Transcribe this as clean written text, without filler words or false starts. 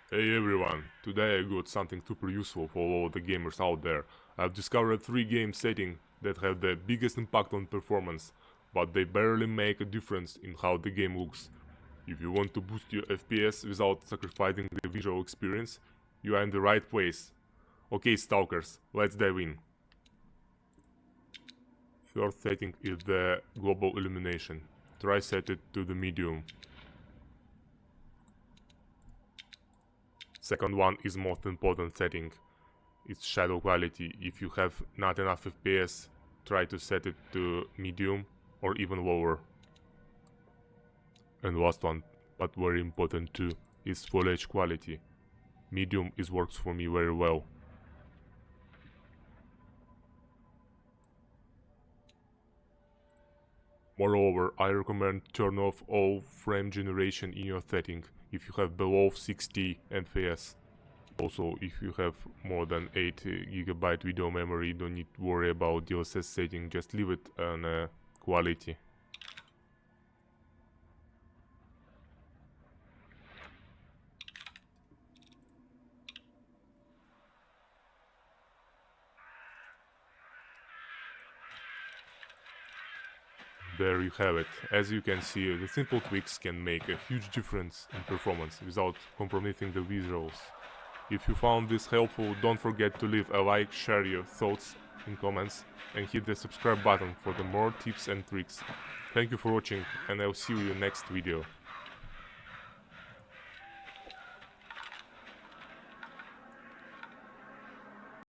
Hey everyone, today I got something super useful for all the gamers out there. I've discovered 3 game settings that have the biggest impact on performance, but they barely make a difference in how the game looks. If you want to boost your FPS without sacrificing the visual experience, you are in the right place. Okay stalkers, let's dive in. First setting is the global illumination. Try set it to the medium. Second one is most important setting. It's shadow quality. If you have not enough FPS, try to set it to medium or even lower. And last one, but very important too, is foliage quality. Medium works for me very well. Moreover, I recommend turn off all frame generation in your setting if you have below 60 FPS. Also, if you have more than 8 GB video memory, don't need to worry about DLSS setting, just leave it on quality. There you have it. As you can see, the simple tweaks can make a huge difference in performance without compromising the visuals. If you found this helpful, don't forget to leave a like, share your thoughts in comments, and hit the subscribe button for the more tips and tricks. Thank you for watching, and I'll see you in the next video.